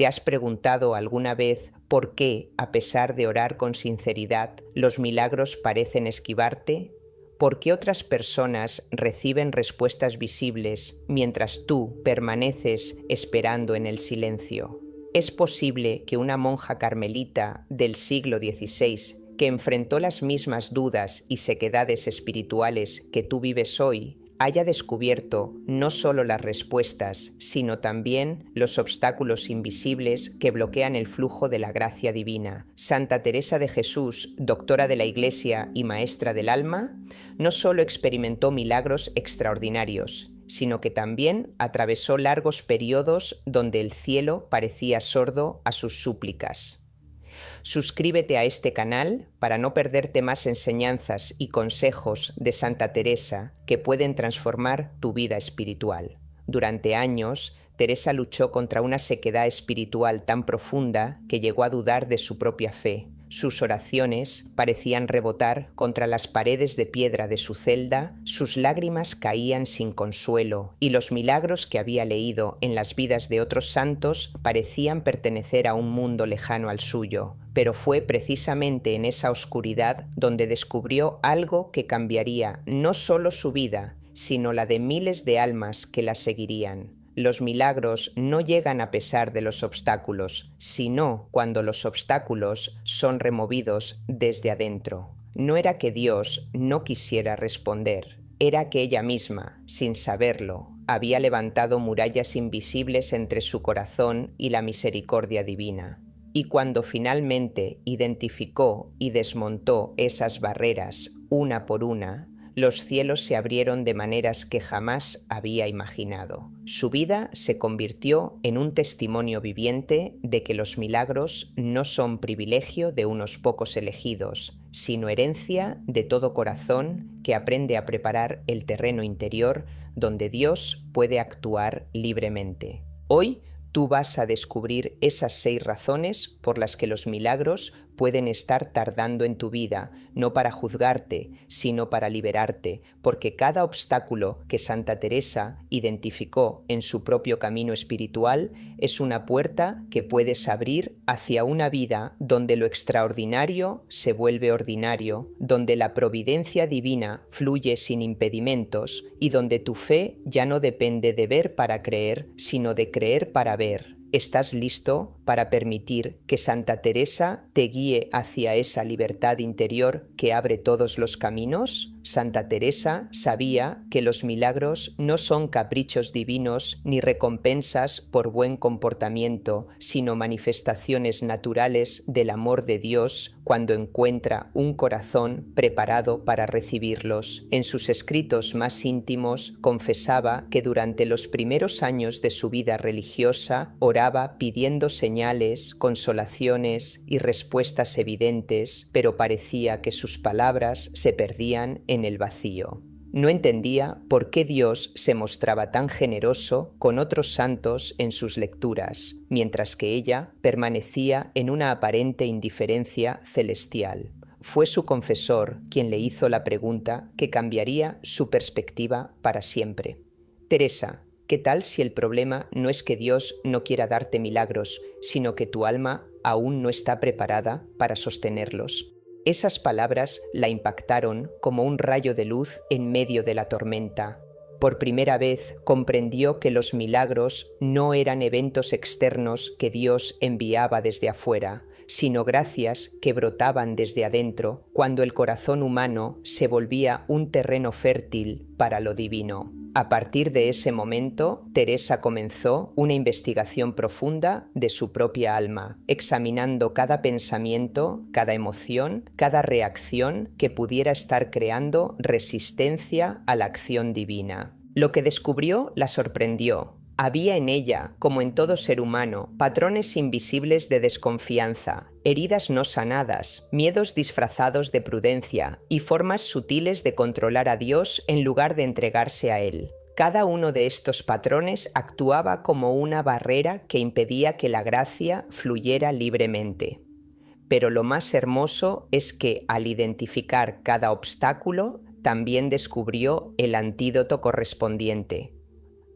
¿Te has preguntado alguna vez por qué, a pesar de orar con sinceridad, los milagros parecen esquivarte? ¿Por qué otras personas reciben respuestas visibles mientras tú permaneces esperando en el silencio? ¿Es posible que una monja carmelita del siglo XVI, que enfrentó las mismas dudas y sequedades espirituales que tú vives hoy, haya descubierto no solo las respuestas, sino también los obstáculos invisibles que bloquean el flujo de la gracia divina? Santa Teresa de Jesús, doctora de la Iglesia y maestra del alma, no solo experimentó milagros extraordinarios, sino que también atravesó largos periodos donde el cielo parecía sordo a sus súplicas. Suscríbete a este canal para no perderte más enseñanzas y consejos de Santa Teresa que pueden transformar tu vida espiritual. Durante años, Teresa luchó contra una sequedad espiritual tan profunda que llegó a dudar de su propia fe. Sus oraciones parecían rebotar contra las paredes de piedra de su celda, sus lágrimas caían sin consuelo, y los milagros que había leído en las vidas de otros santos parecían pertenecer a un mundo lejano al suyo. Pero fue precisamente en esa oscuridad donde descubrió algo que cambiaría no solo su vida, sino la de miles de almas que la seguirían. Los milagros no llegan a pesar de los obstáculos, sino cuando los obstáculos son removidos desde adentro. No era que Dios no quisiera responder, era que ella misma, sin saberlo, había levantado murallas invisibles entre su corazón y la misericordia divina. Y cuando finalmente identificó y desmontó esas barreras una por una, los cielos se abrieron de maneras que jamás había imaginado. Su vida se convirtió en un testimonio viviente de que los milagros no son privilegio de unos pocos elegidos, sino herencia de todo corazón que aprende a preparar el terreno interior donde Dios puede actuar libremente. Hoy tú vas a descubrir esas 6 razones por las que los milagros pueden estar tardando en tu vida, no para juzgarte, sino para liberarte, porque cada obstáculo que Santa Teresa identificó en su propio camino espiritual es una puerta que puedes abrir hacia una vida donde lo extraordinario se vuelve ordinario, donde la providencia divina fluye sin impedimentos y donde tu fe ya no depende de ver para creer, sino de creer para ver. ¿Estás listo para permitir que Santa Teresa te guíe hacia esa libertad interior que abre todos los caminos? Santa Teresa sabía que los milagros no son caprichos divinos ni recompensas por buen comportamiento, sino manifestaciones naturales del amor de Dios cuando encuentra un corazón preparado para recibirlos. En sus escritos más íntimos confesaba que durante los primeros años de su vida religiosa oraba pidiendo señales, consolaciones y respuestas evidentes, pero parecía que sus palabras se perdían en el vacío. No entendía por qué Dios se mostraba tan generoso con otros santos en sus lecturas, mientras que ella permanecía en una aparente indiferencia celestial. Fue su confesor quien le hizo la pregunta que cambiaría su perspectiva para siempre. Teresa, ¿qué tal si el problema no es que Dios no quiera darte milagros, sino que tu alma aún no está preparada para sostenerlos? Esas palabras la impactaron como un rayo de luz en medio de la tormenta. Por primera vez comprendió que los milagros no eran eventos externos que Dios enviaba desde afuera, sino gracias que brotaban desde adentro cuando el corazón humano se volvía un terreno fértil para lo divino. A partir de ese momento, Teresa comenzó una investigación profunda de su propia alma, examinando cada pensamiento, cada emoción, cada reacción que pudiera estar creando resistencia a la acción divina. Lo que descubrió la sorprendió. Había en ella, como en todo ser humano, patrones invisibles de desconfianza, heridas no sanadas, miedos disfrazados de prudencia y formas sutiles de controlar a Dios en lugar de entregarse a Él. Cada uno de estos patrones actuaba como una barrera que impedía que la gracia fluyera libremente. Pero lo más hermoso es que, al identificar cada obstáculo, también descubrió el antídoto correspondiente.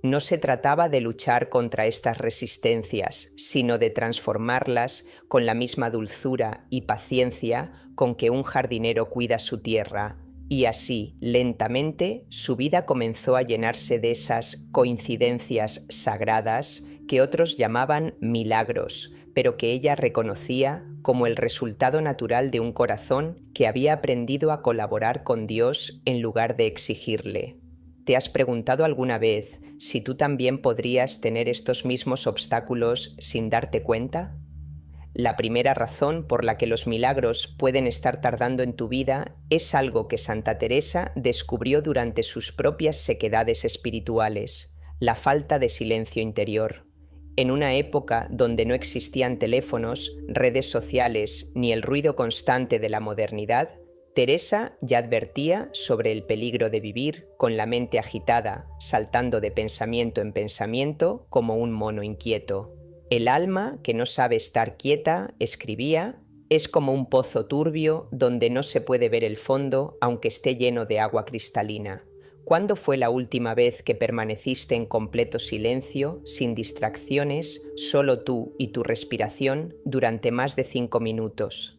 No se trataba de luchar contra estas resistencias, sino de transformarlas con la misma dulzura y paciencia con que un jardinero cuida su tierra, y así, lentamente, su vida comenzó a llenarse de esas coincidencias sagradas que otros llamaban milagros, pero que ella reconocía como el resultado natural de un corazón que había aprendido a colaborar con Dios en lugar de exigirle. ¿Te has preguntado alguna vez si tú también podrías tener estos mismos obstáculos sin darte cuenta? La primera razón por la que los milagros pueden estar tardando en tu vida es algo que Santa Teresa descubrió durante sus propias sequedades espirituales: la falta de silencio interior. En una época donde no existían teléfonos, redes sociales ni el ruido constante de la modernidad, Teresa ya advertía sobre el peligro de vivir con la mente agitada, saltando de pensamiento en pensamiento como un mono inquieto. El alma, que no sabe estar quieta, escribía, es como un pozo turbio donde no se puede ver el fondo aunque esté lleno de agua cristalina. ¿Cuándo fue la última vez que permaneciste en completo silencio, sin distracciones, solo tú y tu respiración, durante más de 5 minutos?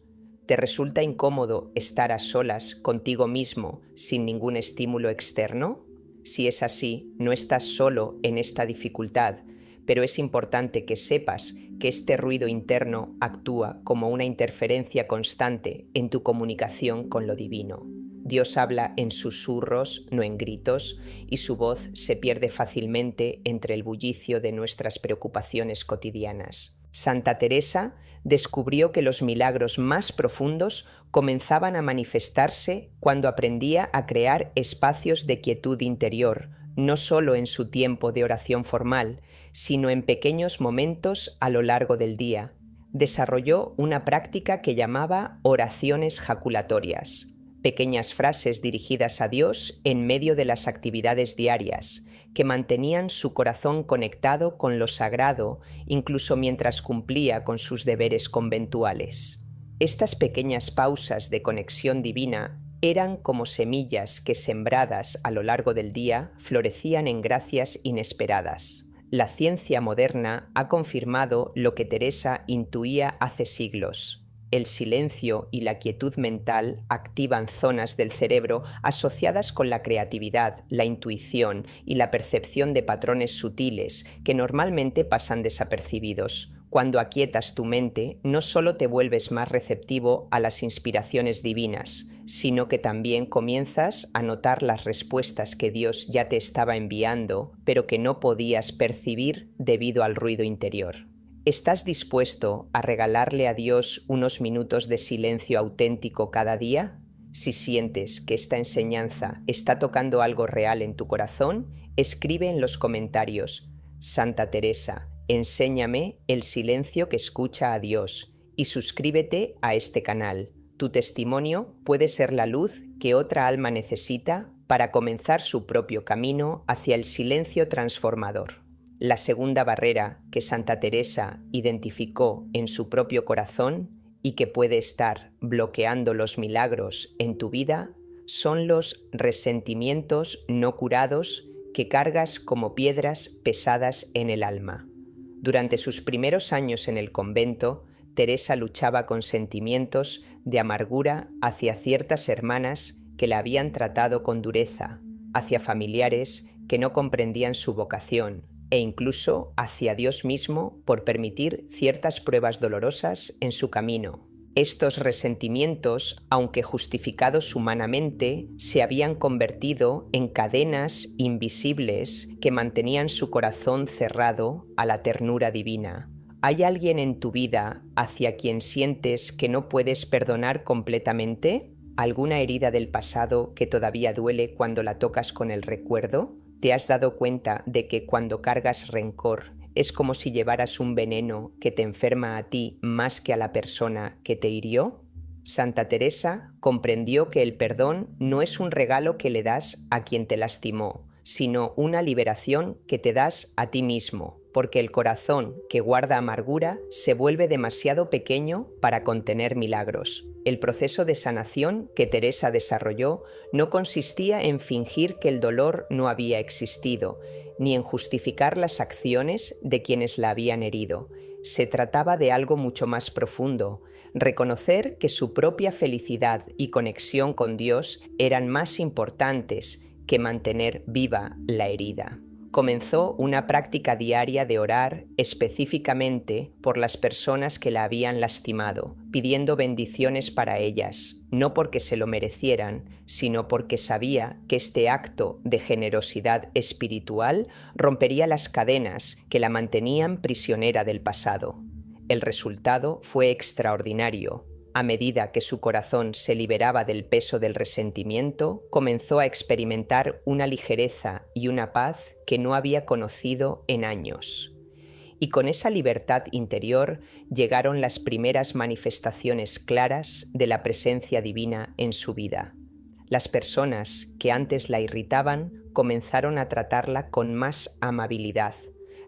¿Te resulta incómodo estar a solas contigo mismo sin ningún estímulo externo? Si es así, no estás solo en esta dificultad, pero es importante que sepas que este ruido interno actúa como una interferencia constante en tu comunicación con lo divino. Dios habla en susurros, no en gritos, y su voz se pierde fácilmente entre el bullicio de nuestras preocupaciones cotidianas. Santa Teresa descubrió que los milagros más profundos comenzaban a manifestarse cuando aprendía a crear espacios de quietud interior, no solo en su tiempo de oración formal, sino en pequeños momentos a lo largo del día. Desarrolló una práctica que llamaba oraciones jaculatorias, pequeñas frases dirigidas a Dios en medio de las actividades diarias, que mantenían su corazón conectado con lo sagrado, incluso mientras cumplía con sus deberes conventuales. Estas pequeñas pausas de conexión divina eran como semillas que, sembradas a lo largo del día, florecían en gracias inesperadas. La ciencia moderna ha confirmado lo que Teresa intuía hace siglos. El silencio y la quietud mental activan zonas del cerebro asociadas con la creatividad, la intuición y la percepción de patrones sutiles que normalmente pasan desapercibidos. Cuando aquietas tu mente, no solo te vuelves más receptivo a las inspiraciones divinas, sino que también comienzas a notar las respuestas que Dios ya te estaba enviando, pero que no podías percibir debido al ruido interior. ¿Estás dispuesto a regalarle a Dios unos minutos de silencio auténtico cada día? Si sientes que esta enseñanza está tocando algo real en tu corazón, escribe en los comentarios: Santa Teresa, enséñame el silencio que escucha a Dios, y suscríbete a este canal. Tu testimonio puede ser la luz que otra alma necesita para comenzar su propio camino hacia el silencio transformador. La segunda barrera que Santa Teresa identificó en su propio corazón y que puede estar bloqueando los milagros en tu vida son los resentimientos no curados que cargas como piedras pesadas en el alma. Durante sus primeros años en el convento, Teresa luchaba con sentimientos de amargura hacia ciertas hermanas que la habían tratado con dureza, hacia familiares que no comprendían su vocación, e incluso hacia Dios mismo por permitir ciertas pruebas dolorosas en su camino. Estos resentimientos, aunque justificados humanamente, se habían convertido en cadenas invisibles que mantenían su corazón cerrado a la ternura divina. ¿Hay alguien en tu vida hacia quien sientes que no puedes perdonar completamente? ¿Alguna herida del pasado que todavía duele cuando la tocas con el recuerdo? ¿Te has dado cuenta de que cuando cargas rencor es como si llevaras un veneno que te enferma a ti más que a la persona que te hirió? Santa Teresa comprendió que el perdón no es un regalo que le das a quien te lastimó, sino una liberación que te das a ti mismo, porque el corazón que guarda amargura se vuelve demasiado pequeño para contener milagros. El proceso de sanación que Teresa desarrolló no consistía en fingir que el dolor no había existido, ni en justificar las acciones de quienes la habían herido. Se trataba de algo mucho más profundo, reconocer que su propia felicidad y conexión con Dios eran más importantes que mantener viva la herida. Comenzó una práctica diaria de orar específicamente por las personas que la habían lastimado, pidiendo bendiciones para ellas, no porque se lo merecieran, sino porque sabía que este acto de generosidad espiritual rompería las cadenas que la mantenían prisionera del pasado. El resultado fue extraordinario. A medida que su corazón se liberaba del peso del resentimiento, comenzó a experimentar una ligereza y una paz que no había conocido en años. Y con esa libertad interior llegaron las primeras manifestaciones claras de la presencia divina en su vida. Las personas que antes la irritaban comenzaron a tratarla con más amabilidad.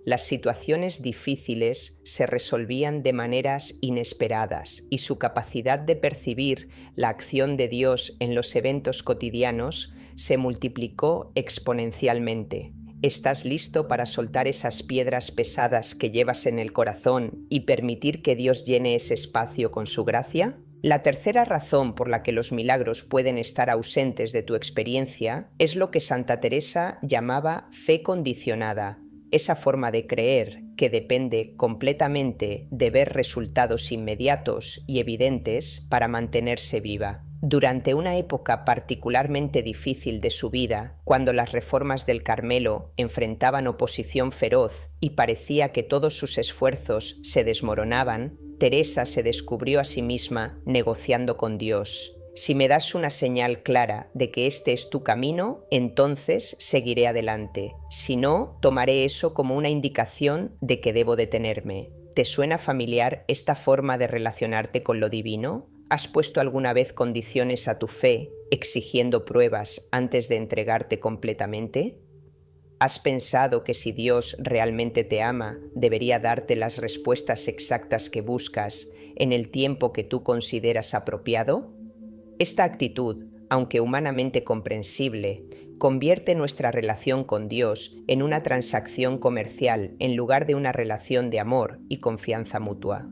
Las situaciones difíciles se resolvían de maneras inesperadas y su capacidad de percibir la acción de Dios en los eventos cotidianos se multiplicó exponencialmente. ¿Estás listo para soltar esas piedras pesadas que llevas en el corazón y permitir que Dios llene ese espacio con su gracia? La tercera razón por la que los milagros pueden estar ausentes de tu experiencia es lo que Santa Teresa llamaba fe condicionada. Esa forma de creer que depende completamente de ver resultados inmediatos y evidentes para mantenerse viva. Durante una época particularmente difícil de su vida, cuando las reformas del Carmelo enfrentaban oposición feroz y parecía que todos sus esfuerzos se desmoronaban, Teresa se descubrió a sí misma negociando con Dios. Si me das una señal clara de que este es tu camino, entonces seguiré adelante. Si no, tomaré eso como una indicación de que debo detenerme. ¿Te suena familiar esta forma de relacionarte con lo divino? ¿Has puesto alguna vez condiciones a tu fe, exigiendo pruebas antes de entregarte completamente? ¿Has pensado que si Dios realmente te ama, debería darte las respuestas exactas que buscas en el tiempo que tú consideras apropiado? Esta actitud, aunque humanamente comprensible, convierte nuestra relación con Dios en una transacción comercial en lugar de una relación de amor y confianza mutua.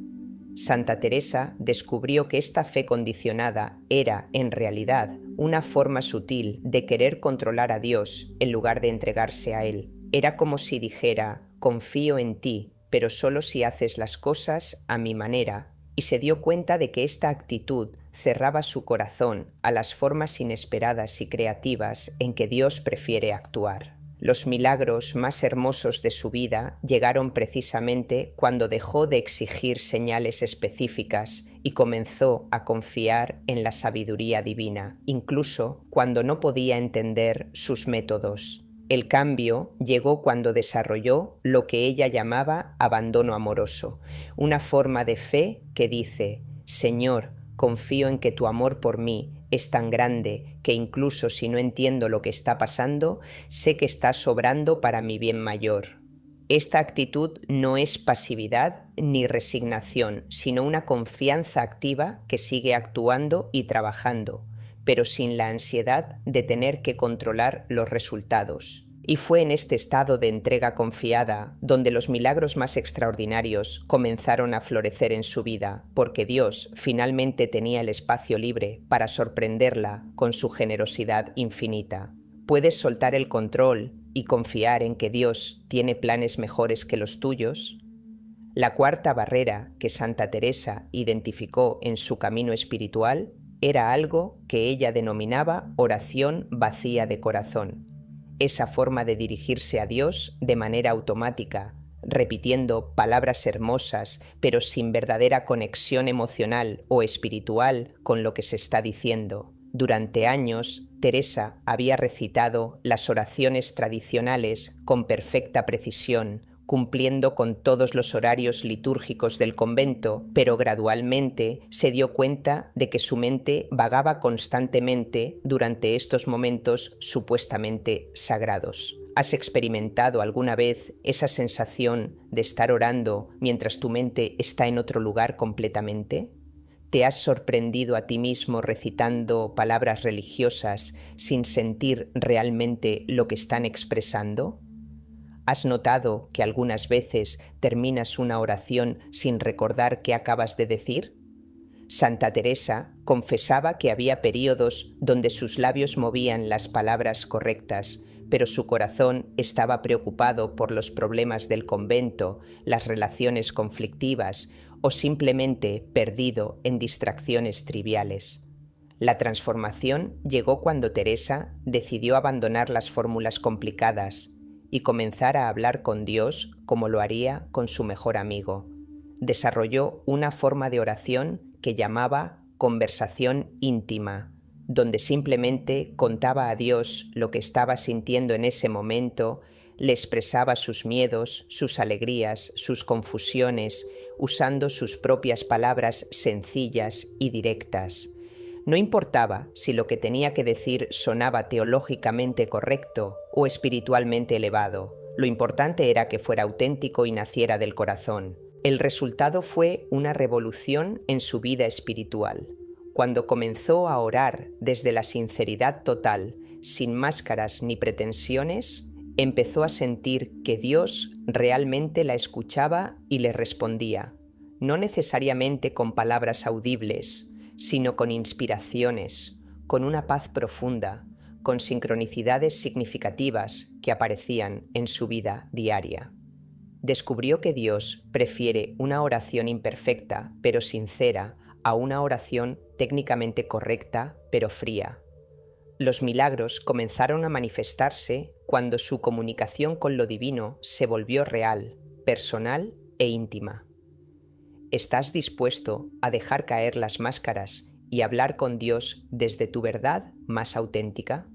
Santa Teresa descubrió que esta fe condicionada era, en realidad, una forma sutil de querer controlar a Dios en lugar de entregarse a Él. Era como si dijera: confío en ti, pero solo si haces las cosas a mi manera, y se dio cuenta de que esta actitud cerraba su corazón a las formas inesperadas y creativas en que Dios prefiere actuar. Los milagros más hermosos de su vida llegaron precisamente cuando dejó de exigir señales específicas y comenzó a confiar en la sabiduría divina, incluso cuando no podía entender sus métodos. El cambio llegó cuando desarrolló lo que ella llamaba abandono amoroso, una forma de fe que dice: Señor, confío en que tu amor por mí es tan grande que incluso si no entiendo lo que está pasando, sé que estás obrando para mi bien mayor. Esta actitud no es pasividad ni resignación, sino una confianza activa que sigue actuando y trabajando, pero sin la ansiedad de tener que controlar los resultados. Y fue en este estado de entrega confiada donde los milagros más extraordinarios comenzaron a florecer en su vida, porque Dios finalmente tenía el espacio libre para sorprenderla con su generosidad infinita. ¿Puedes soltar el control y confiar en que Dios tiene planes mejores que los tuyos? La cuarta barrera que Santa Teresa identificó en su camino espiritual era algo que ella denominaba oración vacía de corazón. Esa forma de dirigirse a Dios de manera automática, repitiendo palabras hermosas, pero sin verdadera conexión emocional o espiritual con lo que se está diciendo. Durante años, Teresa había recitado las oraciones tradicionales con perfecta precisión, cumpliendo con todos los horarios litúrgicos del convento, pero gradualmente se dio cuenta de que su mente vagaba constantemente durante estos momentos supuestamente sagrados. ¿Has experimentado alguna vez esa sensación de estar orando mientras tu mente está en otro lugar completamente? ¿Te has sorprendido a ti mismo recitando palabras religiosas sin sentir realmente lo que están expresando? ¿Has notado que algunas veces terminas una oración sin recordar qué acabas de decir? Santa Teresa confesaba que había períodos donde sus labios movían las palabras correctas, pero su corazón estaba preocupado por los problemas del convento, las relaciones conflictivas o simplemente perdido en distracciones triviales. La transformación llegó cuando Teresa decidió abandonar las fórmulas complicadas y comenzar a hablar con Dios como lo haría con su mejor amigo. Desarrolló una forma de oración que llamaba conversación íntima, donde simplemente contaba a Dios lo que estaba sintiendo en ese momento, le expresaba sus miedos, sus alegrías, sus confusiones, usando sus propias palabras sencillas y directas. No importaba si lo que tenía que decir sonaba teológicamente correcto o espiritualmente elevado, lo importante era que fuera auténtico y naciera del corazón. El resultado fue una revolución en su vida espiritual. Cuando comenzó a orar desde la sinceridad total, sin máscaras ni pretensiones, empezó a sentir que Dios realmente la escuchaba y le respondía, no necesariamente con palabras audibles, sino con inspiraciones, con una paz profunda, con sincronicidades significativas que aparecían en su vida diaria. Descubrió que Dios prefiere una oración imperfecta pero sincera a una oración técnicamente correcta pero fría. Los milagros comenzaron a manifestarse cuando su comunicación con lo divino se volvió real, personal e íntima. ¿Estás dispuesto a dejar caer las máscaras y hablar con Dios desde tu verdad más auténtica?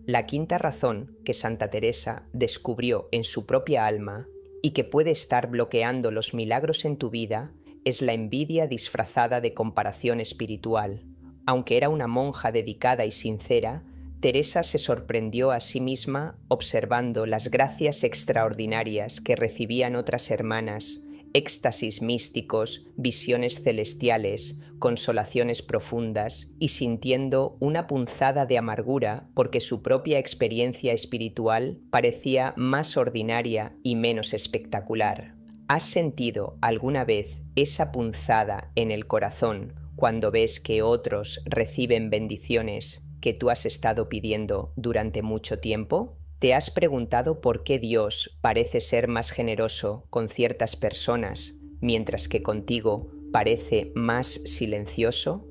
La quinta razón que Santa Teresa descubrió en su propia alma y que puede estar bloqueando los milagros en tu vida es la envidia disfrazada de comparación espiritual. Aunque era una monja dedicada y sincera, Teresa se sorprendió a sí misma observando las gracias extraordinarias que recibían otras hermanas, éxtasis místicos, visiones celestiales, consolaciones profundas y sintiendo una punzada de amargura porque su propia experiencia espiritual parecía más ordinaria y menos espectacular. ¿Has sentido alguna vez esa punzada en el corazón cuando ves que otros reciben bendiciones que tú has estado pidiendo durante mucho tiempo? ¿Te has preguntado por qué Dios parece ser más generoso con ciertas personas, mientras que contigo parece más silencioso?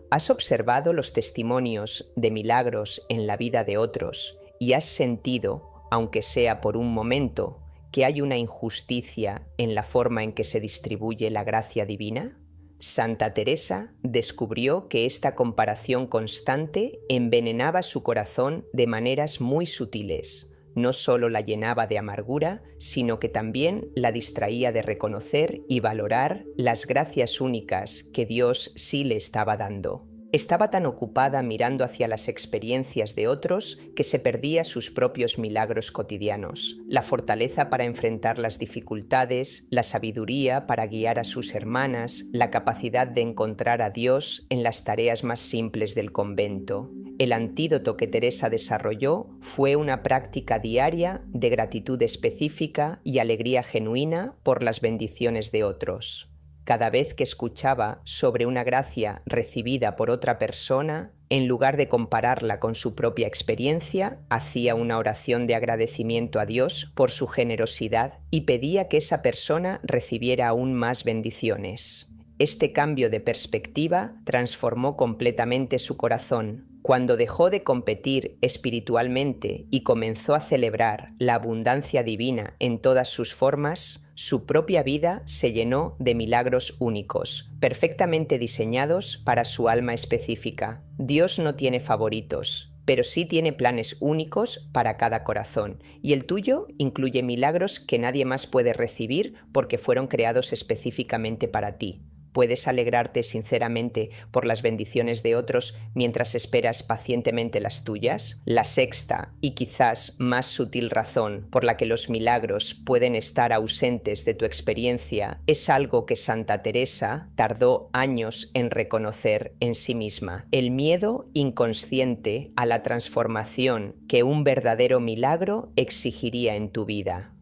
¿Has observado los testimonios de milagros en la vida de otros y has sentido, aunque sea por un momento, que hay una injusticia en la forma en que se distribuye la gracia divina? Santa Teresa descubrió que esta comparación constante envenenaba su corazón de maneras muy sutiles. No solo la llenaba de amargura, sino que también la distraía de reconocer y valorar las gracias únicas que Dios sí le estaba dando. Estaba tan ocupada mirando hacia las experiencias de otros que se perdía sus propios milagros cotidianos, la fortaleza para enfrentar las dificultades, la sabiduría para guiar a sus hermanas, la capacidad de encontrar a Dios en las tareas más simples del convento. El antídoto que Teresa desarrolló fue una práctica diaria de gratitud específica y alegría genuina por las bendiciones de otros. Cada vez que escuchaba sobre una gracia recibida por otra persona, en lugar de compararla con su propia experiencia, hacía una oración de agradecimiento a Dios por su generosidad y pedía que esa persona recibiera aún más bendiciones. Este cambio de perspectiva transformó completamente su corazón. Cuando dejó de competir espiritualmente y comenzó a celebrar la abundancia divina en todas sus formas, su propia vida se llenó de milagros únicos, perfectamente diseñados para su alma específica. Dios no tiene favoritos, pero sí tiene planes únicos para cada corazón, y el tuyo incluye milagros que nadie más puede recibir porque fueron creados específicamente para ti. ¿Puedes alegrarte sinceramente por las bendiciones de otros mientras esperas pacientemente las tuyas? La sexta y quizás más sutil razón por la que los milagros pueden estar ausentes de tu experiencia es algo que Santa Teresa tardó años en reconocer en sí misma: el miedo inconsciente a la transformación que un verdadero milagro exigiría en tu vida.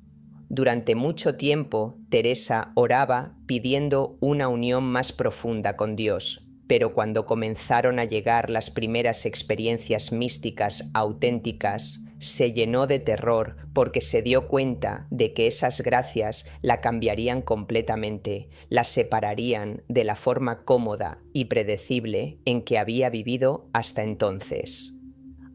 Durante mucho tiempo, Teresa oraba pidiendo una unión más profunda con Dios, pero cuando comenzaron a llegar las primeras experiencias místicas auténticas, se llenó de terror porque se dio cuenta de que esas gracias la cambiarían completamente, la separarían de la forma cómoda y predecible en que había vivido hasta entonces.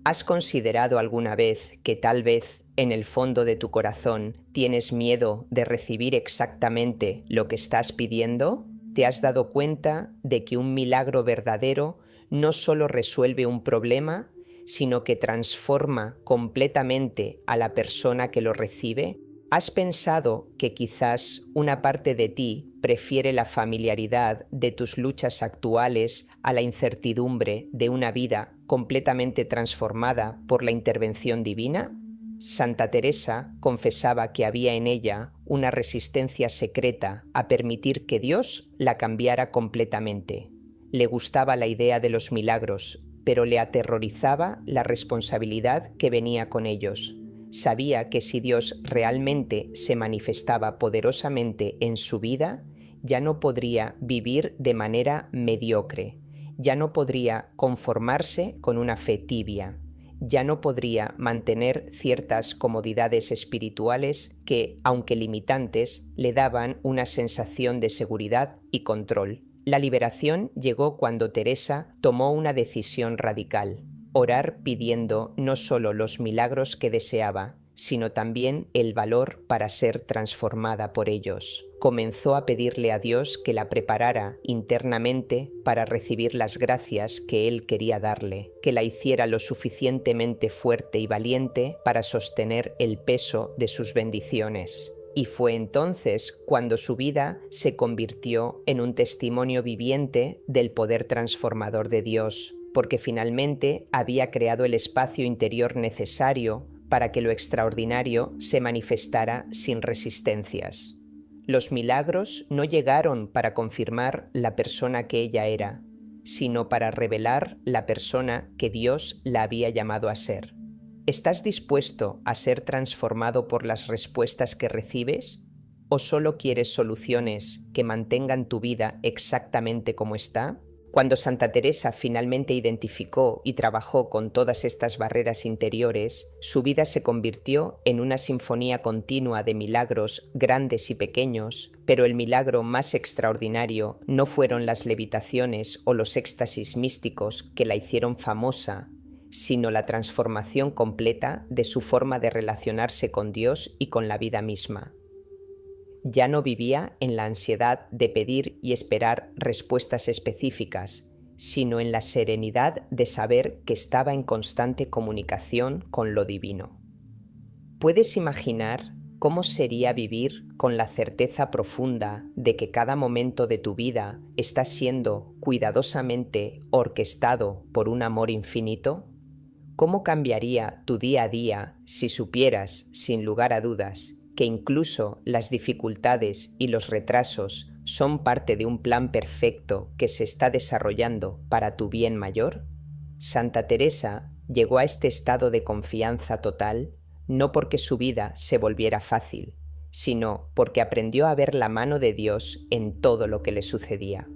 ¿Has considerado alguna vez que tal vez en el fondo de tu corazón tienes miedo de recibir exactamente lo que estás pidiendo? ¿Te has dado cuenta de que un milagro verdadero no solo resuelve un problema, sino que transforma completamente a la persona que lo recibe? ¿Has pensado que quizás una parte de ti prefiere la familiaridad de tus luchas actuales a la incertidumbre de una vida completamente transformada por la intervención divina? Santa Teresa confesaba que había en ella una resistencia secreta a permitir que Dios la cambiara completamente. Le gustaba la idea de los milagros, pero le aterrorizaba la responsabilidad que venía con ellos. Sabía que si Dios realmente se manifestaba poderosamente en su vida, ya no podría vivir de manera mediocre, ya no podría conformarse con una fe tibia, ya no podría mantener ciertas comodidades espirituales que, aunque limitantes, le daban una sensación de seguridad y control. La liberación llegó cuando Teresa tomó una decisión radical: orar pidiendo no solo los milagros que deseaba, sino también el valor para ser transformada por ellos. Comenzó a pedirle a Dios que la preparara internamente para recibir las gracias que Él quería darle, que la hiciera lo suficientemente fuerte y valiente para sostener el peso de sus bendiciones. Y fue entonces cuando su vida se convirtió en un testimonio viviente del poder transformador de Dios, porque finalmente había creado el espacio interior necesario para que lo extraordinario se manifestara sin resistencias. Los milagros no llegaron para confirmar la persona que ella era, sino para revelar la persona que Dios la había llamado a ser. ¿Estás dispuesto a ser transformado por las respuestas que recibes? ¿O solo quieres soluciones que mantengan tu vida exactamente como está? Cuando Santa Teresa finalmente identificó y trabajó con todas estas barreras interiores, su vida se convirtió en una sinfonía continua de milagros grandes y pequeños, pero el milagro más extraordinario no fueron las levitaciones o los éxtasis místicos que la hicieron famosa, sino la transformación completa de su forma de relacionarse con Dios y con la vida misma. Ya no vivía en la ansiedad de pedir y esperar respuestas específicas, sino en la serenidad de saber que estaba en constante comunicación con lo divino. ¿Puedes imaginar cómo sería vivir con la certeza profunda de que cada momento de tu vida está siendo cuidadosamente orquestado por un amor infinito? ¿Cómo cambiaría tu día a día si supieras, sin lugar a dudas, que incluso las dificultades y los retrasos son parte de un plan perfecto que se está desarrollando para tu bien mayor? Santa Teresa llegó a este estado de confianza total no porque su vida se volviera fácil, sino porque aprendió a ver la mano de Dios en todo lo que le sucedía.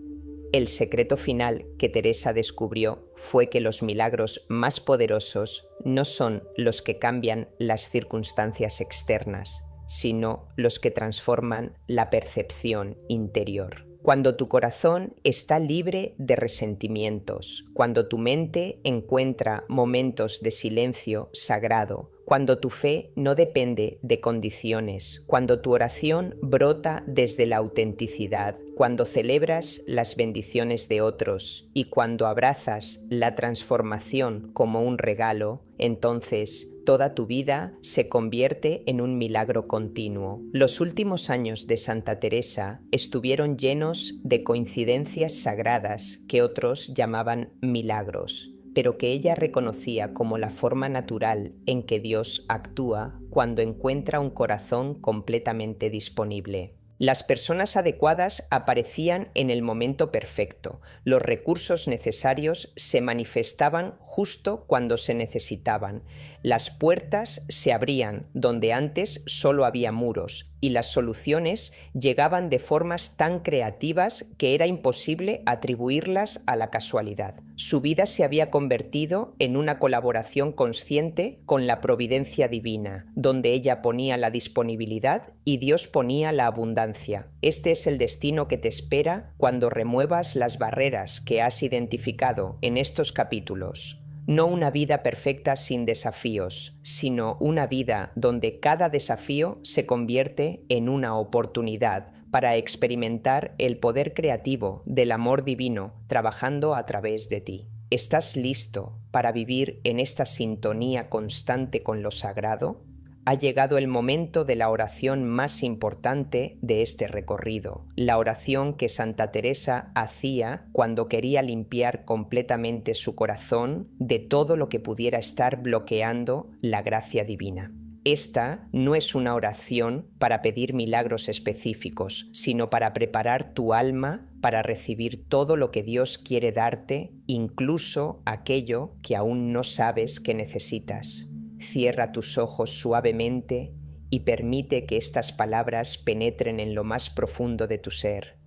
El secreto final que Teresa descubrió fue que los milagros más poderosos no son los que cambian las circunstancias externas, sino los que transforman la percepción interior. Cuando tu corazón está libre de resentimientos, cuando tu mente encuentra momentos de silencio sagrado, cuando tu fe no depende de condiciones, cuando tu oración brota desde la autenticidad, cuando celebras las bendiciones de otros y cuando abrazas la transformación como un regalo, entonces Toda tu vida se convierte en un milagro continuo. Los últimos años de Santa Teresa estuvieron llenos de coincidencias sagradas que otros llamaban milagros, pero que ella reconocía como la forma natural en que Dios actúa cuando encuentra un corazón completamente disponible. Las personas adecuadas aparecían en el momento perfecto. Los recursos necesarios se manifestaban justo cuando se necesitaban. Las puertas se abrían donde antes solo había muros y las soluciones llegaban de formas tan creativas que era imposible atribuirlas a la casualidad. Su vida se había convertido en una colaboración consciente con la providencia divina, donde ella ponía la disponibilidad y Dios ponía la abundancia. Este es el destino que te espera cuando remuevas las barreras que has identificado en estos capítulos. No una vida perfecta sin desafíos, sino una vida donde cada desafío se convierte en una oportunidad para experimentar el poder creativo del amor divino trabajando a través de ti. ¿Estás listo para vivir en esta sintonía constante con lo sagrado? Ha llegado el momento de la oración más importante de este recorrido, la oración que Santa Teresa hacía cuando quería limpiar completamente su corazón de todo lo que pudiera estar bloqueando la gracia divina. Esta no es una oración para pedir milagros específicos, sino para preparar tu alma para recibir todo lo que Dios quiere darte, incluso aquello que aún no sabes que necesitas. Cierra tus ojos suavemente y permite que estas palabras penetren en lo más profundo de tu ser.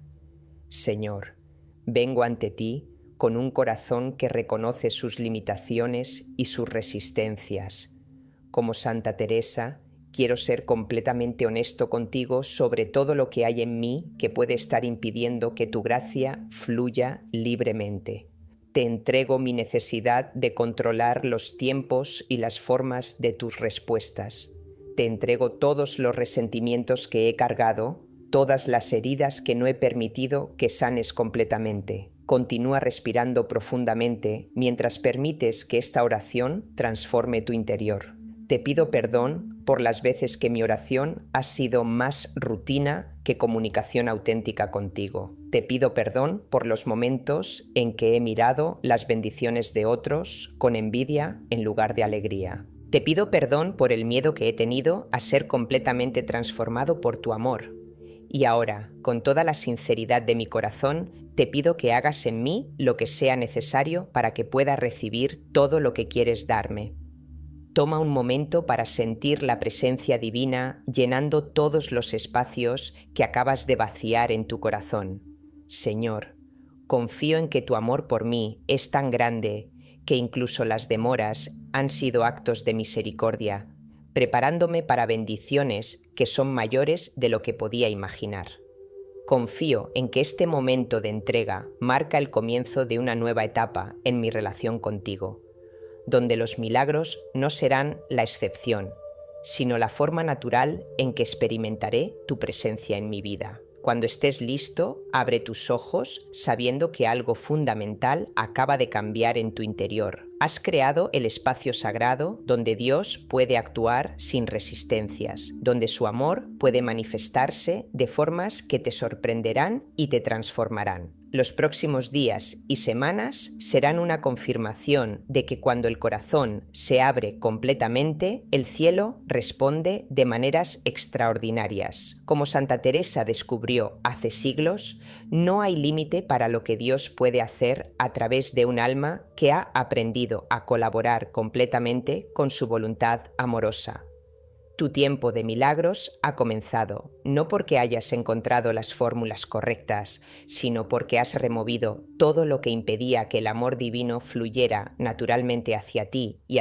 Señor, vengo ante ti con un corazón que reconoce sus limitaciones y sus resistencias. Como Santa Teresa, quiero ser completamente honesto contigo sobre todo lo que hay en mí que puede estar impidiendo que tu gracia fluya libremente. Te entrego mi necesidad de controlar los tiempos y las formas de tus respuestas. Te entrego todos los resentimientos que he cargado, todas las heridas que no he permitido que sanes completamente. Continúa respirando profundamente mientras permites que esta oración transforme tu interior. Te pido perdón por las veces que mi oración ha sido más rutina que comunicación auténtica contigo. Te pido perdón por los momentos en que he mirado las bendiciones de otros con envidia en lugar de alegría. Te pido perdón por el miedo que he tenido a ser completamente transformado por tu amor. Y ahora, con toda la sinceridad de mi corazón, te pido que hagas en mí lo que sea necesario para que pueda recibir todo lo que quieres darme. Toma un momento para sentir la presencia divina llenando todos los espacios que acabas de vaciar en tu corazón. Señor, confío en que tu amor por mí es tan grande que incluso las demoras han sido actos de misericordia, preparándome para bendiciones que son mayores de lo que podía imaginar. Confío en que este momento de entrega marca el comienzo de una nueva etapa en mi relación contigo, donde los milagros no serán la excepción, sino la forma natural en que experimentaré tu presencia en mi vida. Cuando estés listo, abre tus ojos sabiendo que algo fundamental acaba de cambiar en tu interior. Has creado el espacio sagrado donde Dios puede actuar sin resistencias, donde su amor puede manifestarse de formas que te sorprenderán y te transformarán. Los próximos días y semanas serán una confirmación de que cuando el corazón se abre completamente, el cielo responde de maneras extraordinarias. Como Santa Teresa descubrió hace siglos, no hay límite para lo que Dios puede hacer a través de un alma que ha aprendido a colaborar completamente con su voluntad amorosa. Tu tiempo de milagros ha comenzado, no porque hayas encontrado las fórmulas correctas, sino porque has removido todo lo que impedía que el amor divino fluyera naturalmente hacia ti y